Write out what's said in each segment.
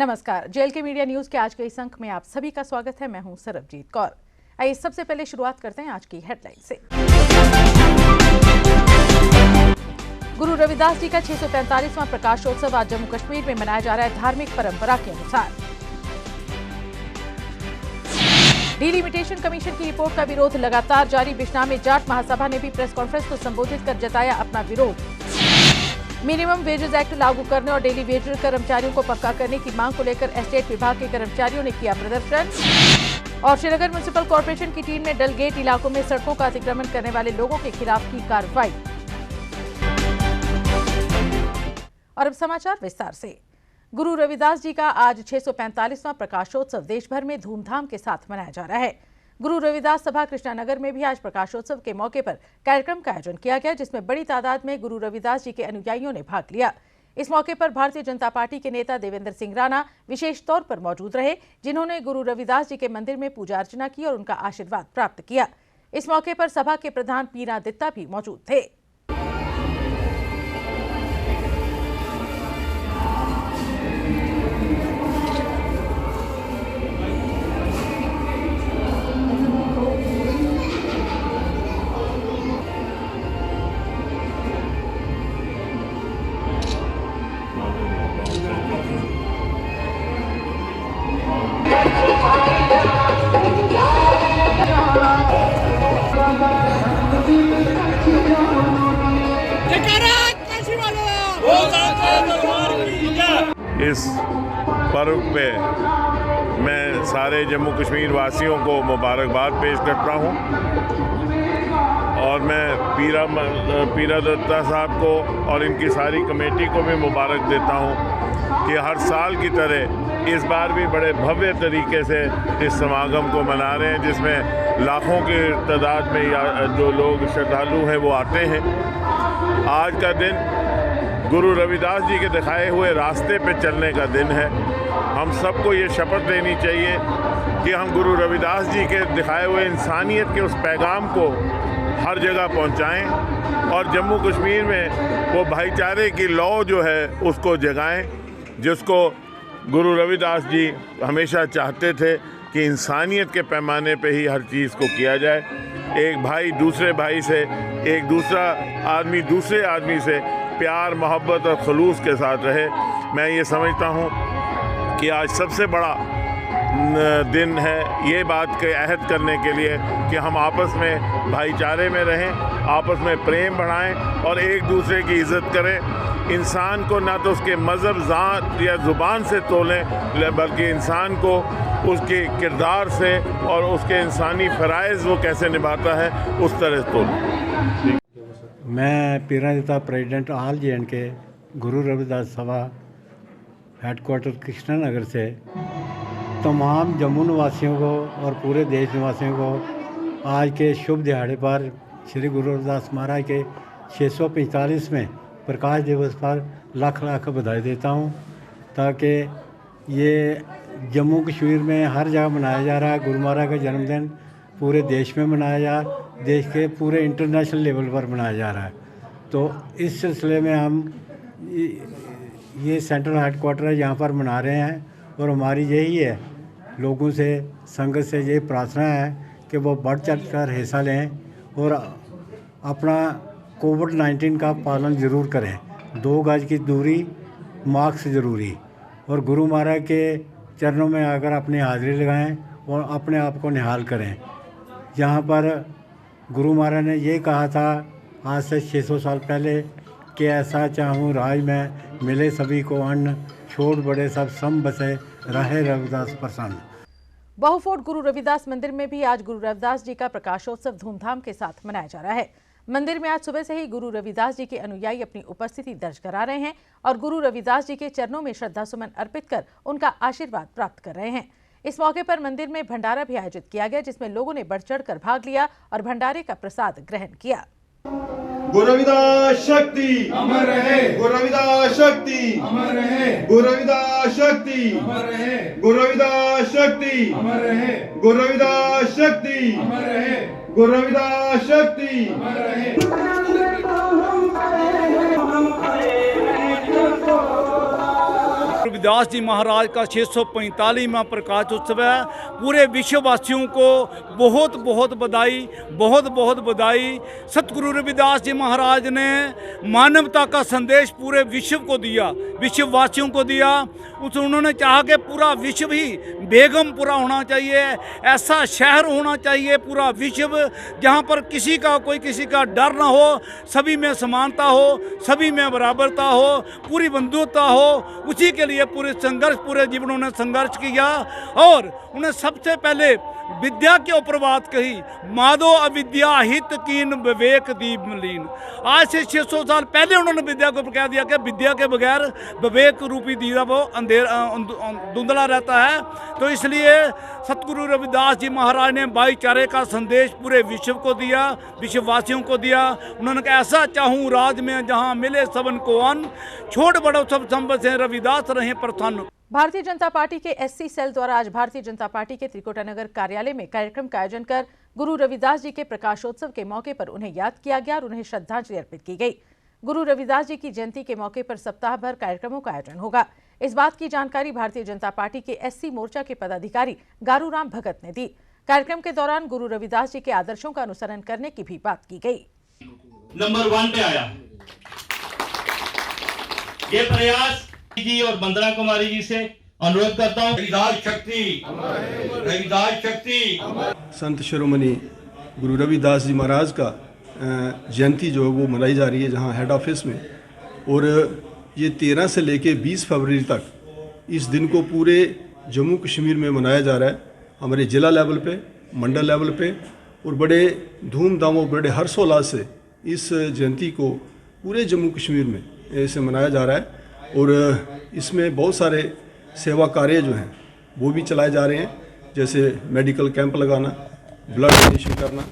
नमस्कार, जेएलके media news के आज के इस अंक में आप सभी का स्वागत है। मैं हूं सरबजीत कौर। आइए सबसे पहले शुरुआत करते हैं आज की हेडलाइन से। गुरु रविदास जी का 645वां प्रकाशोत्सव आज जम्मू कश्मीर में मनाया जा रहा है धार्मिक परंपरा के अनुसार। डिलिमिटेशन कमीशन की रिपोर्ट का विरोध लगातार जारी। बिश्नाह में जाट महासभा ने भी प्रेस कॉन्फ्रेंस को संबोधित कर जताया अपना विरोध। मिनिमम वेजेस एक्ट लागू करने और डेली वेज कर्मचारियों को पक्का करने की मांग को लेकर एस्टेट विभाग के कर्मचारियों ने किया प्रदर्शन। और श्रीनगर म्युनिसिपल कॉर्पोरेशन की टीम ने डलगेट इलाकों में सड़कों का अतिक्रमण करने वाले लोगों के खिलाफ की कार्रवाई। और अब समाचार विस्तार से। गुरु रविदास जी का आज 645वां प्रकाशोत्सव देश भर में धूमधाम के साथ मनाया जा रहा है। गुरु रविदास सभा कृष्णानगर में भी आज प्रकाशोत्सव के मौके पर कार्यक्रम का आयोजन किया गया, जिसमें बड़ी तादाद में गुरु रविदास जी के अनुयायियों ने भाग लिया। इस मौके पर भारतीय जनता पार्टी के नेता देवेंद्र सिंह राणा विशेष तौर पर मौजूद रहे, जिन्होंने गुरु रविदास जी के मंदिर में पूजा अर्चना की और उनका आशीर्वाद प्राप्त किया। इस मौके पर सभा के प्रधान पीना दित्ता भी मौजूद थे। इस पर्व पे मैं सारे जम्मू कश्मीर वासियों को मुबारकबाद पेश करता हूँ और मैं पीरा दत्ता साहब को और इनकी सारी कमेटी को भी मुबारक देता हूँ कि हर साल की तरह इस बार भी बड़े भव्य तरीके से इस समागम को मना रहे हैं, जिसमें लाखों की तादाद में जो लोग श्रद्धालु हैं वो आते हैं। आज का दिन गुरु रविदास जी के दिखाए हुए रास्ते पे चलने का दिन है। हम सबको ये शपथ लेनी चाहिए कि हम गुरु रविदास जी के दिखाए हुए इंसानियत के उस पैगाम को हर जगह पहुंचाएं और जम्मू कश्मीर में वो भाईचारे की लौ जो है उसको जगाएं, जिसको गुरु रविदास जी हमेशा चाहते थे कि इंसानियत के पैमाने पे ही हर चीज़ को किया जाए। एक भाई दूसरे भाई से, एक दूसरा आदमी दूसरे आदमी से प्यार, मोहब्बत और खलूस के साथ रहे। मैं ये समझता हूँ कि आज सबसे बड़ा दिन है ये बात के अहद करने के लिए कि हम आपस में भाईचारे में रहें, आपस में प्रेम बढ़ाएं और एक दूसरे की इज़्ज़त करें। इंसान को ना तो उसके मज़हब, ज़ात या ज़ुबान से तोलें, बल्कि इंसान को उसके किरदार से और उसके इंसानी फ़राइज़ वो कैसे निभाता है उस तरह से तोलें। मैं पीना दित्ता president all J&K Guru Ravidas सभा हेडक्वार्टर कृष्णानगर से तमाम जम्मू निवासियों को और पूरे देश निवासियों को आज के शुभ दिहाड़े पर श्री गुरु रविदास महाराज के 645वें प्रकाश दिवस पर लाख लाख बधाई देता हूं, ताकि ये जम्मू कश्मीर में हर जगह मनाया जा रहा है। गुरु महाराज का जन्मदिन पूरे देश में मनाया जा, देश के पूरे इंटरनेशनल लेवल पर मनाया जा रहा है। तो इस सिलसिले में हम ये सेंट्रल हेडक्वार्टर है, यहाँ पर मना रहे हैं और हमारी यही है, लोगों से, संगत से ये प्रार्थना है कि वो बढ़ चढ़ कर हिस्सा लें और अपना कोविड-19 का पालन ज़रूर करें। 2 गज की दूरी, मास्क ज़रूरी, और गुरु महाराज के चरणों में आकर अपनी हाज़िरी लगाएं और अपने आप को निहाल करें। यहाँ पर गुरु महाराज ने ये कहा था आज से 600 साल पहले कि ऐसा चाहूँ राज में मिले सभी को अन्न, छोट बड़े सब सम बसे रहे रविदास प्रसन्न। बहुफोर्ट गुरु रविदास मंदिर में भी आज गुरु रविदास जी का प्रकाशोत्सव धूमधाम के साथ मनाया जा रहा है। मंदिर में आज सुबह से ही गुरु रविदास जी के अनुयायी अपनी उपस्थिति दर्ज करा रहे हैं और गुरु रविदास जी के चरणों में श्रद्धा सुमन अर्पित कर उनका आशीर्वाद प्राप्त कर रहे हैं। इस मौके पर मंदिर में भंडारा भी आयोजित किया गया, जिसमें लोगों ने बढ़ चढ़ कर भाग लिया और भंडारे का प्रसाद ग्रहण किया। गुरु रविदास शक्ति अमर रहे, गुरु रविदास शक्ति अमर रहे, गुरु रविदास शक्ति अमर रहे, गुरु रविदास शक्ति अमर रहे, गुरु रविदास शक्ति अमर रहे, गुरु रविदास शक्ति अमर रहे। रविदास जी महाराज का 645वां प्रकाश उत्सव है। पूरे विश्ववासियों को बहुत बहुत बधाई, बहुत बहुत बधाई। सतगुरु रविदास जी महाराज ने मानवता का संदेश पूरे विश्व को दिया, विश्ववासियों को दिया। उन्होंने चाहा कि पूरा विश्व ही बेगमपुरा होना चाहिए, ऐसा शहर होना चाहिए पूरा विश्व जहाँ पर किसी का कोई किसी का डर ना हो, सभी में समानता हो, सभी में बराबरता हो, पूरी बंधुता हो। उसी के लिए पूरे संघर्ष, पूरे जीवन उन्होंने संघर्ष किया और उन्हें सबसे पहले विद्या के ऊपर बात कही, माधो अविद्या हित कीन विवेक दीप मलीन। आज से 600 साल पहले उन्होंने विद्या को कह दिया कि विद्या के बगैर विवेक रूपी दिया वो धुंधला रहता है। तो इसलिए सतगुरु रविदास जी महाराज ने भाईचारे का संदेश पूरे विश्व को दिया, विश्ववासियों को दिया। उन्होंने कहा ऐसा चाहूँ राज में जहाँ मिले सबन को अन्न, छोट बड़ो सब संबत से रविदास रहे प्रसन्न। भारतीय जनता पार्टी के एससी सेल द्वारा आज भारतीय जनता पार्टी के त्रिकोटा नगर कार्यालय में कार्यक्रम का आयोजन कर गुरु रविदास जी के प्रकाशोत्सव के मौके पर उन्हें याद किया गया और उन्हें श्रद्धांजलि अर्पित की गई। गुरु रविदास जी की जयंती के मौके पर सप्ताह भर कार्यक्रमों का आयोजन होगा। इस बात की जानकारी भारतीय जनता पार्टी के एससी मोर्चा के पदाधिकारी गारूराम भगत ने दी। कार्यक्रम के दौरान गुरु रविदास जी के आदर्शों का अनुसरण करने की भी बात की गई। नंबर 1 पे आया ये प्रयास जी और वंदना कुमारी जी से अनुरोध करता हूँ। रविदास शक्ति, रविदास शक्ति। संत शिरोमणि गुरु रविदास जी महाराज का जयंती जो है वो मनाई जा रही है जहाँ हेड ऑफिस में, और ये 13 से लेके 20 फरवरी तक इस दिन को पूरे जम्मू कश्मीर में मनाया जा रहा है। हमारे ज़िला लेवल पे, मंडल लेवल पे, और बड़े धूमधाम और बड़े हर्षोल्लास से इस जयंती को पूरे जम्मू कश्मीर में ऐसे मनाया जा रहा है। और इसमें बहुत सारे सेवा कार्य जो हैं वो भी चलाए जा रहे हैं, जैसे मेडिकल कैंप लगाना, ब्लड डोनेशन करना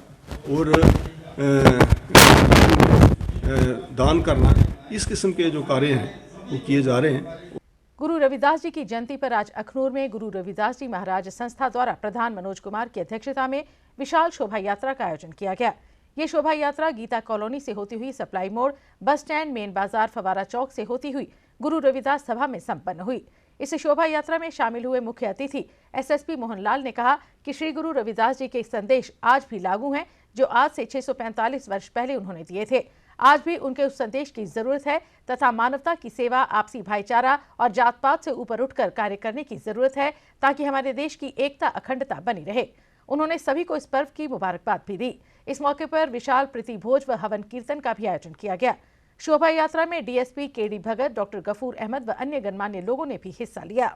और दान करना। इस किस्म के जो कार्य हैं वो किए जा रहे हैं। गुरु रविदास जी की जयंती पर आज अखनूर में गुरु रविदास जी महाराज संस्था द्वारा प्रधान मनोज कुमार की अध्यक्षता में विशाल शोभा यात्रा का आयोजन किया गया। ये शोभा यात्रा गीता कॉलोनी से होती हुई सप्लाई मोड़, बस स्टैंड, मेन बाजार, फवारा चौक से होती हुई गुरु रविदास सभा में संपन्न हुई। इस शोभा यात्रा में शामिल हुए मुख्य अतिथि एसएसपी मोहनलाल ने कहा कि श्री गुरु रविदास जी के संदेश आज भी लागू हैं, जो आज से 645 वर्ष पहले उन्होंने दिए थे। आज भी उनके उस संदेश की जरूरत है तथा मानवता की सेवा, आपसी भाईचारा और जात पात से ऊपर उठकर कार्य करने की जरूरत है ताकि हमारे देश की एकता, अखंडता बनी रहे। उन्होंने सभी को इस पर्व की मुबारकबाद भी दी। इस मौके पर विशाल प्रतिभोज व हवन कीर्तन का भी आयोजन किया गया। शोभा यात्रा में डीएसपी केडी भगत, डॉक्टर गफूर अहमद व अन्य गणमान्य लोगों ने भी हिस्सा लिया।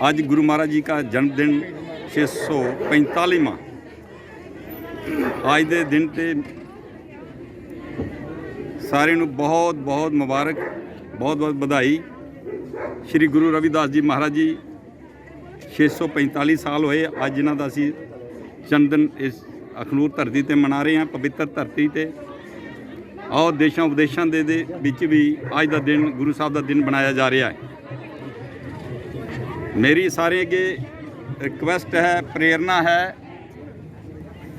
आज गुरु महाराज जी का जन्मदिन 645वां आज के दिन ते सारे नूं बहुत बहुत मुबारक, बहुत बहुत बधाई। श्री गुरु रविदास जी महाराज जी 645 साल होए अज जिन्हां दा असीं जन्मदिन इस अखनूर धरती ते मना रहे हैं, पवित्र धरती ते। और देशों विदेशों दे विच भी अज का दिन गुरु साहब का दिन बनाया जा रहा है। मेरी सारे अगे रिक्वेस्ट है, प्रेरणा है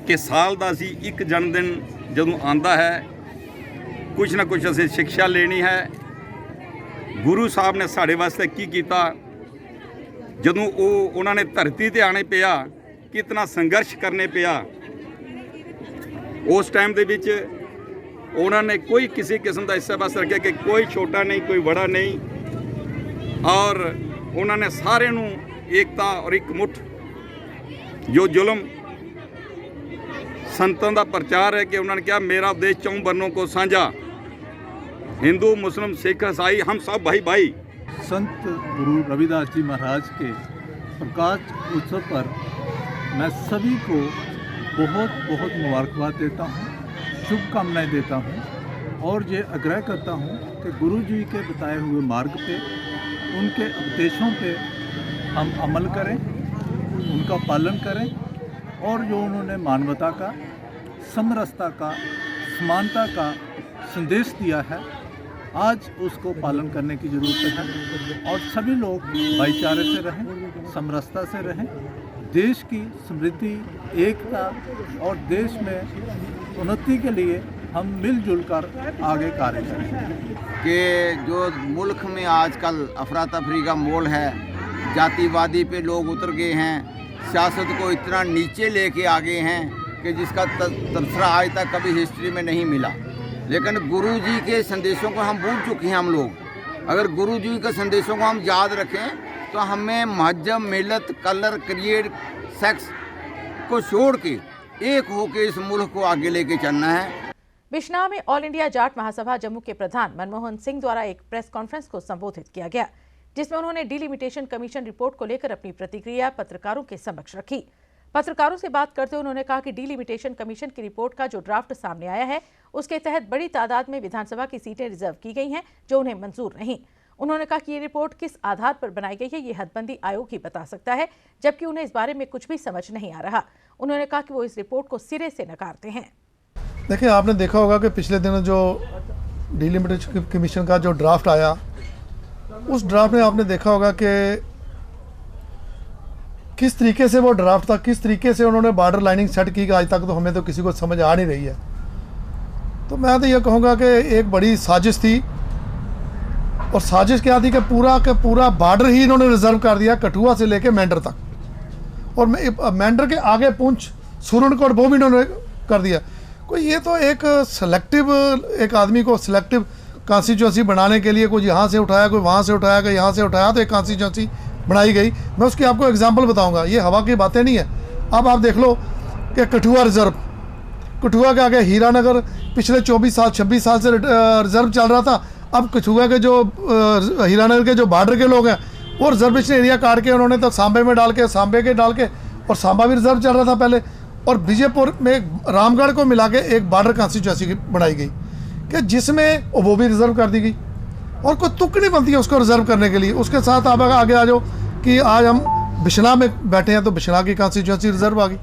कि साल का असी एक जन्मदिन जदों आंदा है कुछ ना कुछ असीं शिक्षा लेनी है। गुरु साहब ने साढ़े वास्ते की कीता, जदों उन्होंने धरती ते आने पिया, कितना संघर्ष करने पिया। उस टाइम दे विच उन्होंने कोई किसी किस्म का हिस्सा बस रखे कि कोई छोटा नहीं कोई बड़ा नहीं, और उन्होंने सारे नू एकता और एक मुठ जो जुल्म संतों का प्रचार है कि उन्होंने कहा मेरा देश चौं वर्णों को साझा, हिंदू मुस्लिम सिख ईसाई हम सब भाई भाई। संत गुरु रविदास जी महाराज के प्रकाश उत्सव पर मैं सभी को बहुत बहुत मुबारकबाद देता हूँ, शुभकामनाएं देता हूँ और ये आग्रह करता हूँ कि गुरु जी के बताए हुए मार्ग पे, उनके उपदेशों पे हम अमल करें, उनका पालन करें और जो उन्होंने मानवता का, समरसता का, समानता का संदेश दिया है, आज उसको पालन करने की ज़रूरत है और सभी लोग भाईचारे से रहें, समरसता से रहें। देश की समृद्धि, एकता और देश में उन्नति के लिए हम मिलजुल कर आगे कार्य करें। कि जो मुल्क में आजकल अफरा तफरी का माहौल है, जातिवादी पे लोग उतर गए हैं, सियासत को इतना नीचे लेके आ गए हैं कि जिसका तबसरा आज तक कभी हिस्ट्री में नहीं मिला। लेकिन गुरु जी के संदेशों को हम भूल चुके हैं। हम लोग अगर गुरु जी के संदेशों को हम याद रखें तो हमें मजहब, मिलत, कलर, क्रिएट, सेक्स को छोड़ के एक होकर इस मुल्क को आगे लेके चलना है। बिश्नाह में ऑल इंडिया जाट महासभा जम्मू के प्रधान मनमोहन सिंह द्वारा एक प्रेस कॉन्फ्रेंस को संबोधित किया गया, जिसमें उन्होंने डिलिमिटेशन कमीशन रिपोर्ट को लेकर अपनी प्रतिक्रिया पत्रकारों के समक्ष रखी। पत्रकारों से बात करते हुए उन्होंने कहा कि डिलिमिटेशन कमीशन की रिपोर्ट का जो ड्राफ्ट सामने आया है उसके तहत बड़ी तादाद में विधानसभा की सीटें रिजर्व की गई हैं जो उन्हें मंजूर नहीं। उन्होंने कहा कि ये रिपोर्ट किस आधार पर बनाई गई है ये हदबंदी आयोग ही बता सकता है, जबकि उन्हें इस बारे में कुछ भी समझ नहीं आ रहा। उन्होंने कहा कि वो इस रिपोर्ट को सिरे से नकारते हैं। देखिए, आपने देखा होगा कि पिछले दिनों जो डिलिमिटेशन कमीशन का जो ड्राफ्ट आया, उस ड्राफ्ट में आपने देखा होगा कि किस तरीके से वो ड्राफ्ट था, किस तरीके से उन्होंने बॉर्डर लाइनिंग सेट की, आज तक तो हमें तो किसी को समझ आ नहीं रही है। तो मैं तो ये कहूँगा कि एक बड़ी साजिश थी, और साजिश क्या थी कि पूरा बॉर्डर ही इन्होंने रिजर्व कर दिया, कठुआ से लेके मैंडर तक, और मैंडर के आगे पुंछ, सुरनकोट वो भी इन्होंने कर दिया। कोई ये तो एक सेलेक्टिव, एक आदमी को सिलेक्टिव कॉन्स्टिट्यूंसी बनाने के लिए कोई यहाँ से उठाया, कोई वहाँ से उठाया, कोई यहाँ से उठाया, तो एक कॉन्स्टिट्यूंसी बनाई गई। मैं उसकी आपको एग्जांपल बताऊंगा, ये हवा की बातें नहीं है। अब आप देख लो कि कठुआ रिजर्व, कठुआ के आगे हीरानगर पिछले 26 साल से रिजर्व चल रहा था। अब कठुआ के जो हीरानगर के जो बॉर्डर के लोग हैं वो रिजर्वेशन एरिया काट के उन्होंने तो सांबे में डाल के, सांबे के डाल के, और सांबा भी रिजर्व चल रहा था पहले, और विजयपुर में रामगढ़ को मिला के एक बॉर्डर कॉन्स्टिट्यूंसी बनाई गई कि जिसमें वो भी रिजर्व कर दी गई, और कोई तुक नहीं बनती है उसको रिजर्व करने के लिए। उसके साथ आप आगे आ जाओ कि आज हम बिश्नाह में बैठे हैं तो बिश्नाह की कॉन्स्टिट्यूंसी रिजर्व आ गई।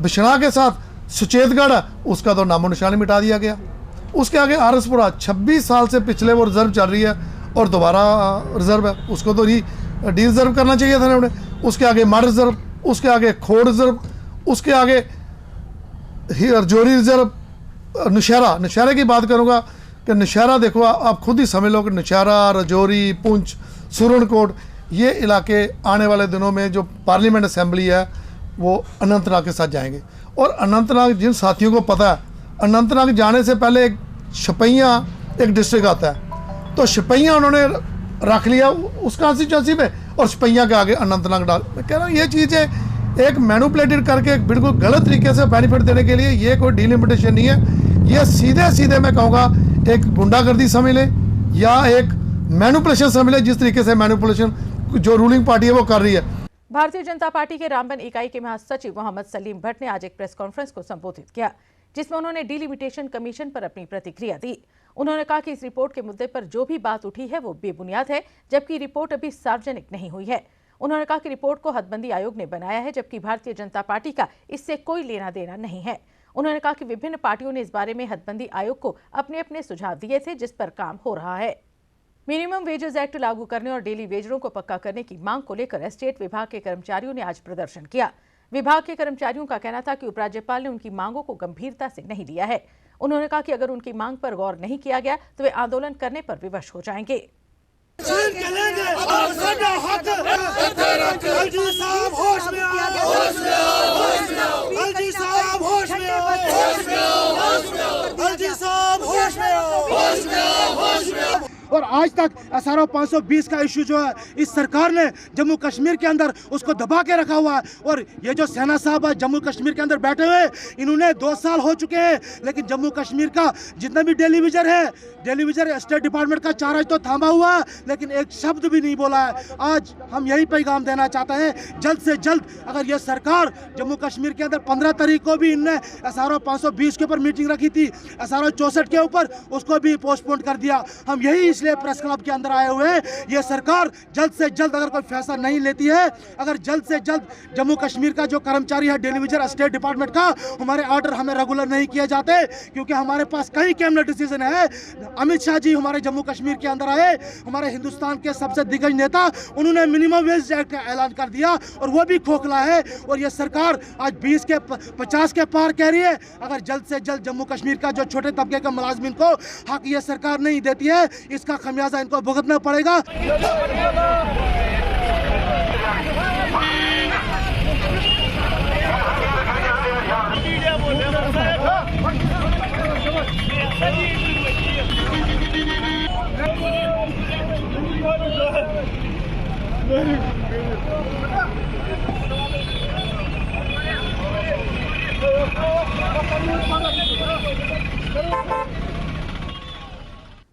बिश्नाह के साथ सुचेतगढ़ है, उसका तो नामो निशान मिटा दिया गया। उसके आगे आरसपुरा 26 साल से पिछले वो रिजर्व चल रही है और दोबारा रिजर्व है, उसको तो डी रिजर्व करना चाहिए था उन्होंने। उसके आगे मड रिजर्व, उसके आगे खोड़ रिजर्व, उसके आगे रजौरी रिजर्व, नौशहरा की बात करूँगा कि नौशहरा देखो, आप खुद ही समझ लो कि नौशहरा, रजौरी, पुंछ, सुरनकोट, ये इलाके आने वाले दिनों में जो पार्लियामेंट असेंबली है वो अनंतनाग के साथ जाएंगे। और अनंतनाग, जिन साथियों को पता है, अनंतनाग जाने से पहले एक शपैया एक डिस्ट्रिक्ट आता है, तो शपैया उन्होंने रख लिया उस कॉन्स्टिट्यूंसी में, और शपैया के आगे अनंतनाग डाल। मैं कह रहा हूँ ये चीज़ें एक मैनिपुलेटेड करके बिल्कुल गलत तरीके से बेनिफिट देने के लिए, ये कोई डिलिमिटेशन नहीं है। ये सीधे मैं कहूँगा एक गुंडागर्दी समझ लें या एक मैनिपुलेशन समझ लें, जिस तरीके से मैनिपुलेशन जो रूलिंग पार्टी है वो कर रही है। भारतीय जनता पार्टी के रामबन इकाई के महासचिव मोहम्मद सलीम भट्ट ने आज एक प्रेस कॉन्फ्रेंस को संबोधित किया, जिसमें उन्होंने डिलिमिटेशन कमीशन पर अपनी प्रतिक्रिया दी। उन्होंने कहा कि इस रिपोर्ट के मुद्दे पर जो भी बात उठी है वो बेबुनियाद है, जबकि रिपोर्ट अभी सार्वजनिक नहीं हुई है। उन्होंने कहा कि रिपोर्ट को हदबंदी आयोग ने बनाया है, जबकि भारतीय जनता पार्टी का इससे कोई लेना देना नहीं है। उन्होंने कहा कि विभिन्न पार्टियों ने इस बारे में हदबंदी आयोग को अपने अपने सुझाव दिए थे, जिस पर काम हो रहा है। मिनिमम वेजेस एक्ट लागू करने और डेली वेजरों को पक्का करने की मांग को लेकर एस्टेट विभाग के कर्मचारियों ने आज प्रदर्शन किया। विभाग के कर्मचारियों का कहना था कि उपराज्यपाल ने उनकी मांगों को गंभीरता से नहीं लिया है। उन्होंने कहा कि अगर उनकी मांग पर गौर नहीं किया गया तो वे आंदोलन करने पर विवश हो जाएंगे। और आज तक SRO 520 का इशू जो है इस सरकार ने जम्मू कश्मीर के अंदर उसको दबा के रखा हुआ है। और ये जो सेना साहब है जम्मू कश्मीर के अंदर बैठे हुए, इन्होंने 2 साल हो चुके हैं, लेकिन जम्मू कश्मीर का जितना भी टेलीविजन है, टेलीविजन स्टेट डिपार्टमेंट का चार्ज तो थामा हुआ है, लेकिन एक शब्द भी नहीं बोला है। आज हम यही पैगाम देना चाहते हैं, जल्द से जल्द अगर ये सरकार जम्मू कश्मीर के अंदर 15 तारीख को भी इनने SRO 520 के ऊपर मीटिंग रखी थी, SRO 64 के ऊपर, उसको भी पोस्टपोन कर दिया। हम यही इसलिए प्रेस क्लब के अंदर आए हुए हैं, ये सरकार जल्द से जल्द अगर कोई फैसला नहीं लेती है, अगर जल्द से जल्द जम्मू कश्मीर का जो कर्मचारी है टेलीविजन स्टेट डिपार्टमेंट का, हमारे ऑर्डर हमें रेगुलर नहीं किए जाते, क्योंकि हमारे पास कई कैबिनेट डिसीजन है। अमित शाह जी हमारे जम्मू कश्मीर के अंदर आए, हमारे हिंदुस्तान के सबसे दिग्गज नेता, उन्होंने मिनिमम वेज एक्ट का ऐलान कर दिया और वो भी खोखला है। और ये सरकार आज 20 के 50 के पार कह रही है। अगर जल्द से जल्द जम्मू कश्मीर का जो छोटे तबके के मुलाजमिन को हक ये सरकार नहीं देती है, इसका खमियाजा इनको भुगतना पड़ेगा।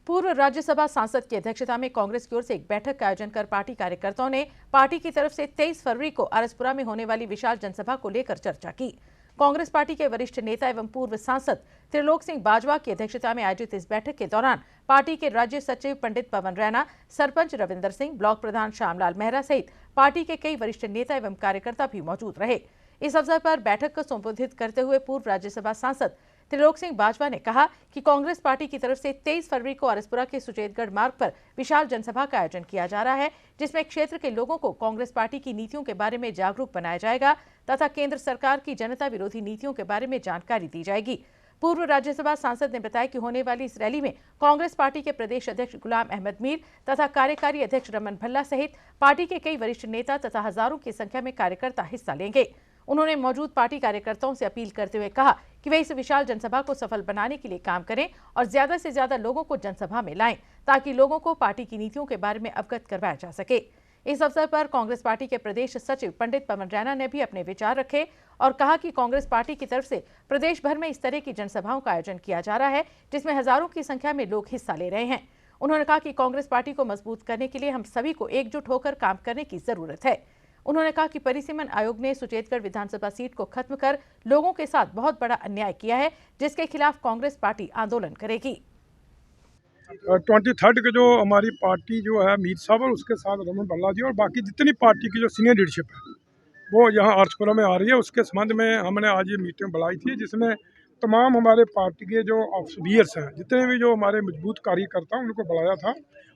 पूर्व राज्यसभा सांसद की अध्यक्षता में कांग्रेस की ओर से एक बैठक का आयोजन कर पार्टी कार्यकर्ताओं ने पार्टी की तरफ से 23 फरवरी को आरसपुरा में होने वाली विशाल जनसभा को लेकर चर्चा की। कांग्रेस पार्टी के वरिष्ठ नेता एवं पूर्व सांसद त्रिलोक सिंह बाजवा की अध्यक्षता में आयोजित इस बैठक के दौरान पार्टी के राज्य सचिव पंडित पवन रैना, सरपंच रविंदर सिंह, ब्लॉक प्रधान श्यामलाल मेहरा सहित पार्टी के कई वरिष्ठ नेता एवं कार्यकर्ता भी मौजूद रहे। इस अवसर पर बैठक को संबोधित करते हुए पूर्व राज्यसभा सांसद त्रिलोक सिंह बाजवा ने कहा कि कांग्रेस पार्टी की तरफ से 23 फरवरी को आरसपुरा के सुचेतगढ़ मार्ग पर विशाल जनसभा का आयोजन किया जा रहा है, जिसमें क्षेत्र के लोगों को कांग्रेस पार्टी की नीतियों के बारे में जागरूक बनाया जाएगा तथा केंद्र सरकार की जनता विरोधी नीतियों के बारे में जानकारी दी जाएगी। पूर्व राज्यसभा सांसद ने बताया कि होने वाली इस रैली में कांग्रेस पार्टी के प्रदेश अध्यक्ष गुलाम अहमद मीर तथा कार्यकारी अध्यक्ष रमन भल्ला सहित पार्टी के कई वरिष्ठ नेता तथा हजारों की संख्या में कार्यकर्ता हिस्सा लेंगे। उन्होंने मौजूद पार्टी कार्यकर्ताओं से अपील करते हुए कहा कि वे इस विशाल जनसभा को सफल बनाने के लिए काम करें और ज्यादा से ज्यादा लोगों को जनसभा में लाएं, ताकि लोगों को पार्टी की नीतियों के बारे में अवगत करवाया जा सके। इस अवसर पर कांग्रेस पार्टी के प्रदेश सचिव पंडित पवन रैना ने भी अपने विचार रखे और कहा कि कांग्रेस पार्टी की तरफ से प्रदेश भर में इस तरह की जनसभाओं का आयोजन किया जा रहा है, जिसमें हजारों की संख्या में लोग हिस्सा ले रहे हैं। उन्होंने कहा कि कांग्रेस पार्टी को मजबूत करने के लिए हम सभी को एकजुट होकर काम करने की जरूरत है। उन्होंने कहा कि परिसीमन आयोग ने सुचेतगढ़ विधानसभा सीट को खत्म कर लोगों के साथ बहुत बड़ा अन्याय किया है, जिसके खिलाफ कांग्रेस पार्टी आंदोलन करेगी। 23 के जो हमारी पार्टी जो है मीर साहब और उसके साथ रमन भल्ला जी और बाकी जितनी पार्टी की जो सीनियर लीडरशिप है वो यहाँ आरसपुरा में आ रही है। उसके संबंध में हमने आज ये मीटिंग बुलाई थी, जिसमें तमाम हमारे पार्टी के जो ऑफिसर्स हैं, जितने भी जो हमारे मजबूत कार्यकर्ता उनको बुलाया था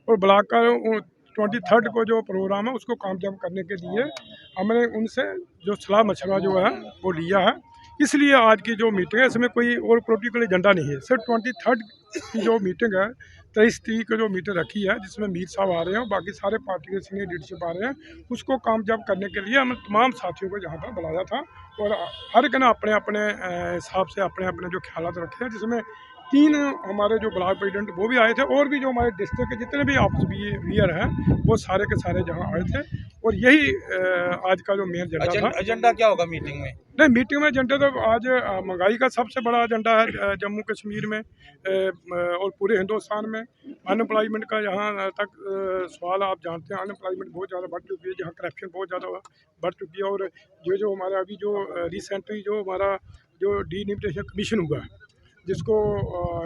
और बुलाकर 23 को जो प्रोग्राम है उसको कामयाब करने के लिए हमने उनसे जो सलाह मशवरा जो है वो लिया है। इसलिए आज की जो मीटिंग है इसमें कोई और पॉलिटिकल एजेंडा नहीं है, सिर्फ 23 की जो मीटिंग है 23 तारीख को जो मीटिंग रखी है जिसमें मीर साहब आ रहे हैं और बाकी सारे पार्टी के सीनियर लीडरशिप आ रहे हैं, उसको कामयाब करने के लिए हमने तमाम साथियों को यहाँ पर बुलाया था और हर एक ने अपने अपने हिसाब से अपने अपने जो ख्यालात रखे हैं, जिसमें 3 हमारे जो ब्लॉक प्रेसिडेंट वो भी आए थे और भी जो हमारे डिस्ट्रिक्ट के जितने भी ऑफिसर हैं वो सारे के सारे जहाँ आए थे। और यही आज का जो मेन एजेंडा था। एजेंडा क्या होगा मीटिंग में? नहीं, मीटिंग में एजेंडा तो आज महंगाई का सबसे बड़ा एजेंडा है जम्मू कश्मीर में और पूरे हिंदुस्तान में। अनएम्प्लॉयमेंट का यहाँ तक सवाल आप जानते हैं, अनएम्प्लॉयमेंट बहुत ज़्यादा बढ़ चुकी है, जहाँ करप्शन बहुत ज़्यादा बढ़ चुकी है। और जो हमारा अभी जो रिसेंटली जो हमारा जो डिलिमिटेशन कमीशन हुआ है, जिसको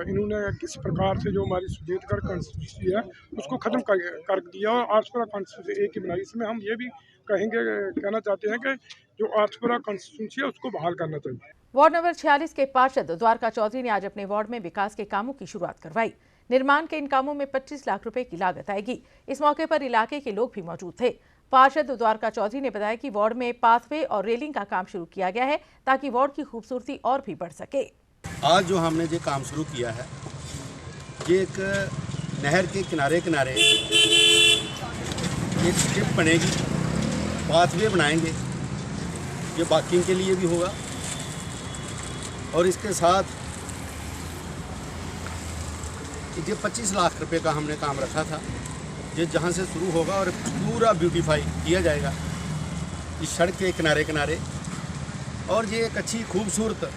इन्होंने किस प्रकार से जो हमारी सुचेतगढ़ कॉन्स्टिट्यूंसी है उसको ख़त्म कर दिया और आरसपुरा कॉन्स्टिट्यूंसी एक ही बनाई। इसमें हम ये भी कहना चाहते हैं कि जो आरसपुरा कॉन्स्टिट्यूंसी है उसको बहाल करना चाहिए। वार्ड नंबर 46 के पार्षद द्वारका चौधरी ने आज अपने वार्ड में विकास के कामों की शुरुआत करवाई। निर्माण के इन कामों में 25 लाख रुपए की लागत आएगी। इस मौके पर इलाके के लोग भी मौजूद थे। पार्षद द्वारका चौधरी ने बताया कि वार्ड में पाथवे और रेलिंग का काम शुरू किया गया है ताकि वार्ड की खूबसूरती और भी बढ़ सके। आज जो हमने ये काम शुरू किया है, ये एक नहर के किनारे एक स्ट्रिप बनेगी, पाथवे बनाएंगे, ये वॉकिंग के लिए भी होगा। और इसके साथ ये 25 लाख रुपए का हमने काम रखा था, ये जहाँ से शुरू होगा और पूरा ब्यूटीफाई किया जाएगा इस सड़क के किनारे किनारे, और ये एक अच्छी खूबसूरत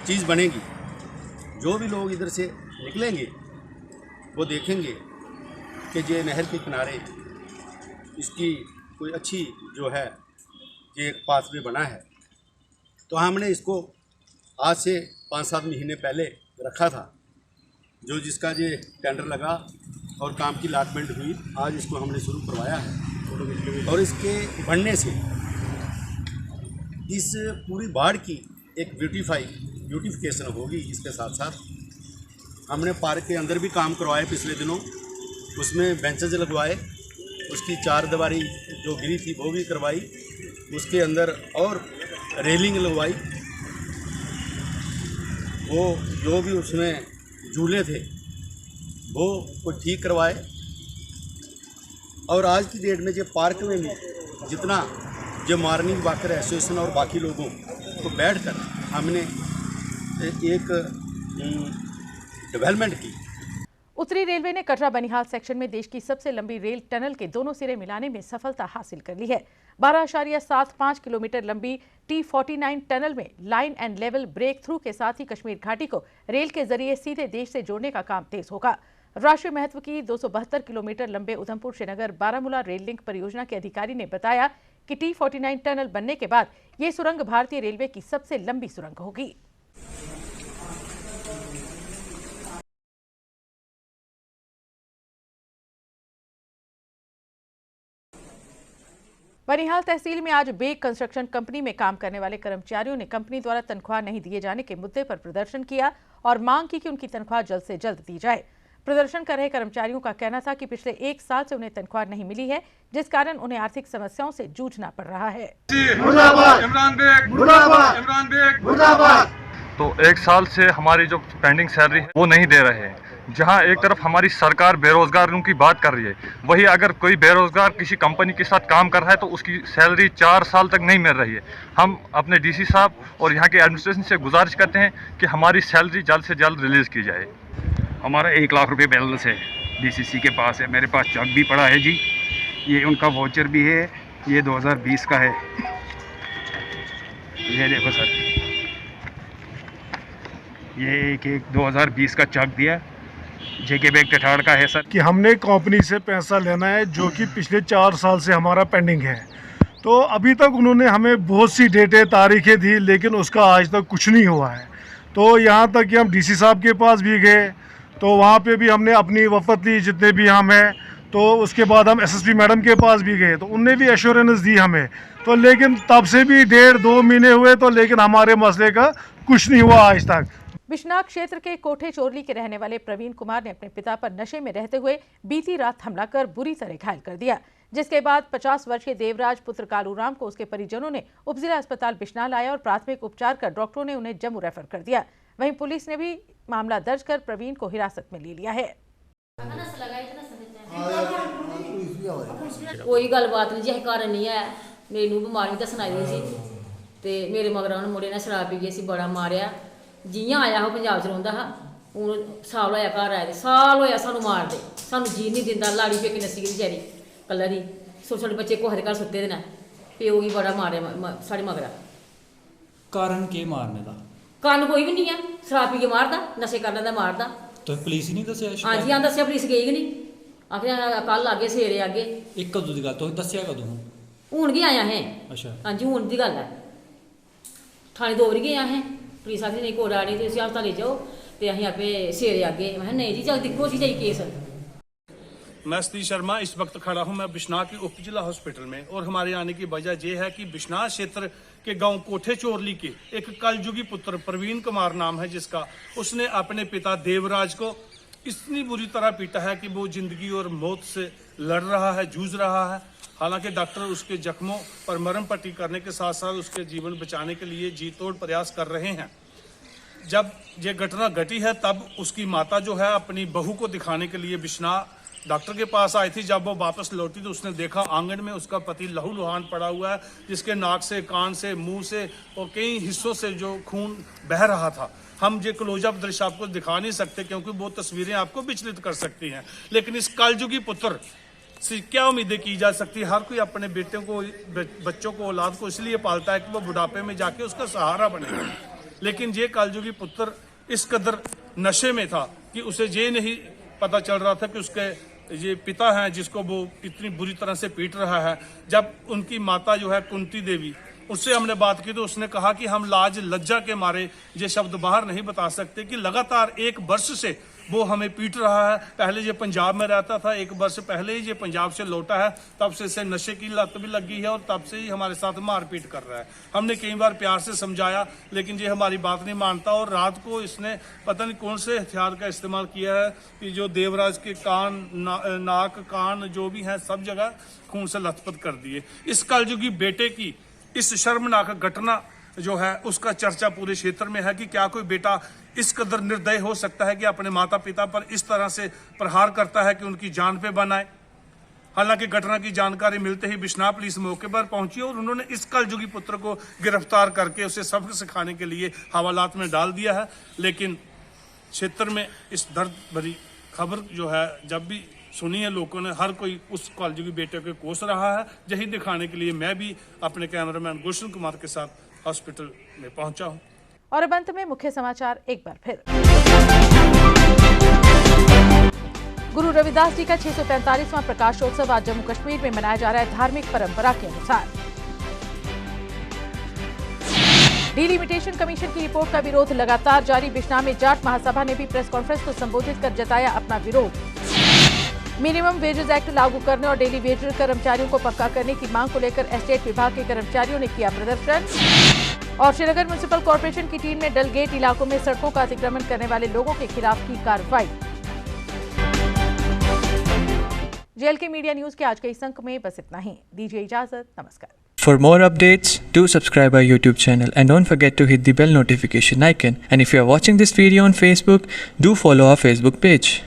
चीज़ बनेगी। जो भी लोग इधर से निकलेंगे वो देखेंगे कि ये नहर के किनारे इसकी कोई अच्छी जो है ये एक पाथवे बना है। तो हमने इसको आज से 5-7 महीने पहले रखा था, जो जिसका ये टेंडर लगा और काम की अलॉटमेंट हुई, आज इसको हमने शुरू करवाया है। और इसके बनने से इस पूरी बाढ़ की एक ब्यूटिफिकेशन होगी। इसके साथ साथ हमने पार्क के अंदर भी काम करवाए पिछले दिनों, उसमें बेंचेज लगवाए, उसकी 4 दीवारी जो गिरी थी वो भी करवाई, उसके अंदर और रेलिंग लगवाई, वो जो भी उसमें झूले थे वो ठीक करवाए। और आज की डेट में जो पार्क में भी जितना जो मॉर्निंग वॉकर एसोसिएशन और बाकी लोगों को बैठकर हमने एक डेवलपमेंट की। उत्तरी रेलवे ने कटरा बनिहाल सेक्शन में देश की सबसे लंबी रेल टनल के दोनों सिरे मिलाने में सफलता हासिल कर ली है। 12.75 किलोमीटर लंबी T49 टनल में line and level break through के साथ ही कश्मीर घाटी को रेल के जरिए सीधे देश से जोड़ने का काम तेज होगा। राष्ट्रीय महत्व की 272 किलोमीटर लंबे उधमपुर श्रीनगर बारामूला रेल लिंक परियोजना के अधिकारी ने बताया कि T49 टनल बनने के बाद ये सुरंग भारतीय रेलवे की सबसे लंबी सुरंग होगी। बनिहाल तहसील में आज बेग कंस्ट्रक्शन कंपनी में काम करने वाले कर्मचारियों ने कंपनी द्वारा तनख्वाह नहीं दिए जाने के मुद्दे पर प्रदर्शन किया और मांग की कि उनकी तनख्वाह जल्द से जल्द दी जाए। प्रदर्शन कर रहे कर्मचारियों का कहना था कि पिछले 1 साल से उन्हें तनख्वाह नहीं मिली है, जिस कारण उन्हें आर्थिक समस्याओं से जूझना पड़ रहा है। तो 1 साल से हमारी जो पेंडिंग सैलरी है वो नहीं दे रहे हैं। जहां एक तरफ हमारी सरकार बेरोजगारों की बात कर रही है, वही अगर कोई बेरोजगार किसी कंपनी के साथ काम कर रहा है तो उसकी सैलरी 4 साल तक नहीं मिल रही है। हम अपने डीसी साहब और यहाँ के एडमिनिस्ट्रेशन से गुजारिश करते हैं कि हमारी सैलरी जल्द से जल्द रिलीज की जाए। हमारा 1 लाख रुपए बैलेंस है, डीसीसी के पास है, मेरे पास चेक भी पड़ा है जी, ये उनका वाउचर भी है, ये 2020 का है, ये देखो सर, ये एक 2020 का चेक दिया, जेके बेग कठाड़ का है सर। कि हमने कंपनी से पैसा लेना है जो कि पिछले 4 साल से हमारा पेंडिंग है, तो अभी तक उन्होंने हमें बहुत सी डेटें तारीखें दी, लेकिन उसका आज तक कुछ नहीं हुआ है। तो यहाँ तक कि हम डीसी साहब के पास भी गए, तो वहाँ पे भी हमने अपनी वफत ली जितने भी हम हैं, तो उसके बाद हम एसएसपी मैडम के पास भी गए, तो उनने भी एश्योरेंस दी हमें, तो लेकिन तब से भी 1.5-2 महीने हुए, तो लेकिन हमारे मसले का कुछ नहीं हुआ आज तक। बिश्नाक क्षेत्र के कोठे चोरली के रहने वाले प्रवीण कुमार ने अपने पिता पर नशे में रहते हुए बीती रात हमला कर बुरी तरह घायल कर दिया, जिसके बाद 50 वर्षीय देवराज पुत्र कालूराम को उसके परिजनों ने उपजिला अस्पताल बिश्नाल लाया और प्राथमिक उपचार कर डॉक्टरों ने उन्हें जम्मू रेफर कर दिया। वहीं पुलिस ने भी मामला दर्ज कर प्रवीण को हिरासत में ले लिया है। कोई गलबात नहीं जी, कारण नहीं है, मेरी बीमारी दसना आई सी ते मेरे मगर मुंडे ने शराब पी गई सी, बड़ा मारिया, जियां आया हो पंजाब च रहिंदा हा, हूँ साल होया घर आए, साल होया सानू मार दे, सानू जी नहीं दिंदा, लाड़ी पेके नस्सी गई बेचारी कलर ही, छोटे बच्चे कुसै दे घर सुत्ते दे न, प्यो गी बड़ा मारे साढ़े मगरा। कारण के मारने का? कारण कोई भी नहीं है, शराब पी के मारदा, नशे कर लैंदा मारदा। तो पुलिस ही नहीं दस्या? हाँ जी हाँ दस्या, पुलिस गई नहीं, आखिर कल आगे सवेरे आगे। एक कदों की गल तुसें दस्या कदों? हूँ गए आया हैं। अच्छा हाँ जी हूँ की गल है, थाने 2 बारी गए आए हैं, पुलिस आखिर नहीं कोड़ा नहीं, तुम हस्पताल ले जाओ, तो अं आपे सवेरे आगे। मैं नहीं जी चल दिखो सी जाइए केस। मैं सतीश शर्मा इस वक्त खड़ा हूं मैं बिश्नाह के उप जिला हॉस्पिटल में, और हमारे आने की वजह यह है कि बिश्नाह क्षेत्र के गांव कोठे चोरली के एक कलयुगी पुत्र प्रवीण कुमार नाम है जिसका, उसने अपने पिता देवराज को इतनी बुरी तरह पीटा है कि वो जिंदगी और मौत से लड़ रहा है, जूझ रहा है। हालांकि डॉक्टर उसके जख्मों पर मरहम पट्टी करने के साथ साथ उसके जीवन बचाने के लिए जी तोड़ प्रयास कर रहे हैं। जब ये घटना घटी है तब उसकी माता जो है अपनी बहू को दिखाने के लिए बिश्नाह डॉक्टर के पास आई थी। जब वो वापस लौटी तो उसने देखा आंगन में उसका पति लहूलुहान पड़ा हुआ है, जिसके नाक से, कान से, मुंह से और कई हिस्सों से जो खून बह रहा था। हम ये क्लोजअप दृश्य आपको दिखा नहीं सकते क्योंकि वो तस्वीरें आपको विचलित कर सकती हैं, लेकिन इस कलयुगी पुत्र से क्या उम्मीदें की जा सकती है। हर कोई अपने बेटों को, बच्चों को, औलाद को इसलिए पालता है कि वो बुढ़ापे में जाके उसका सहारा बने, लेकिन ये कलयुगी पुत्र इस कदर नशे में था कि उसे ये नहीं पता चल रहा था कि उसके ये पिता हैं जिसको वो इतनी बुरी तरह से पीट रहा है। जब उनकी माता जो है कुंती देवी, उससे हमने बात की तो उसने कहा कि हम लाज लज्जा के मारे ये शब्द बाहर नहीं बता सकते कि लगातार 1 वर्ष से वो हमें पीट रहा है। पहले ये पंजाब में रहता था, 1 वर्ष पहले ही ये पंजाब से लौटा है, तब से इसे नशे की लत भी लगी है और तब से ही हमारे साथ मारपीट कर रहा है। हमने कई बार प्यार से समझाया लेकिन ये हमारी बात नहीं मानता और रात को इसने पता नहीं कौन से हथियार का इस्तेमाल किया है कि जो देवराज के कान, नाक, कान जो भी हैं सब जगह खून से लथपथ कर दिए। इस कलयुगी बेटे की इस शर्मनाक घटना जो है उसका चर्चा पूरे क्षेत्र में है कि क्या कोई बेटा इस कदर निर्दय हो सकता है कि अपने माता पिता पर इस तरह से प्रहार करता है कि उनकी जान पे बन आए। हालांकि घटना की जानकारी मिलते ही बिश्नाह पुलिस मौके पर पहुंची और उन्होंने इस कलयुगी पुत्र को गिरफ्तार करके उसे सबक सिखाने के लिए हवालात में डाल दिया है। लेकिन क्षेत्र में इस दर्द भरी खबर जो है जब भी सुनी है लोगों ने, हर कोई उस कलयुगी बेटे को कोस रहा है। यही दिखाने के लिए मैं भी अपने कैमरामैन गुलशन कुमार के साथ हॉस्पिटल में पहुंचा हूं। और अब अंत में मुख्य समाचार एक बार फिर। गुरु रविदास जी का 645वां प्रकाशोत्सव आज जम्मू कश्मीर में मनाया जा रहा है धार्मिक परंपरा के अनुसार। डिलिमिटेशन कमीशन की रिपोर्ट का विरोध लगातार जारी। बिश्नाह में जाट महासभा ने भी प्रेस कॉन्फ्रेंस को संबोधित कर जताया अपना विरोध। मिनिमम वेजेस एक्ट लागू करने और डेली वेज कर्मचारियों को पक्का करने की मांग को लेकर एस्टेट विभाग के कर्मचारियों ने किया प्रदर्शन। और श्रीनगर म्युनिसिपल कॉर्पोरेशन की टीम ने डलगेट इलाकों में सड़कों का अतिक्रमण करने वाले लोगों के खिलाफ की कार्रवाई। जेएलके मीडिया न्यूज के आज के इस अंक में बस इतना ही। दीजिए इजाजत, नमस्कार। For more updates, do subscribe our YouTube channel and don't forget to hit the bell notification icon. And if you are watching this video on Facebook, do follow our Facebook page.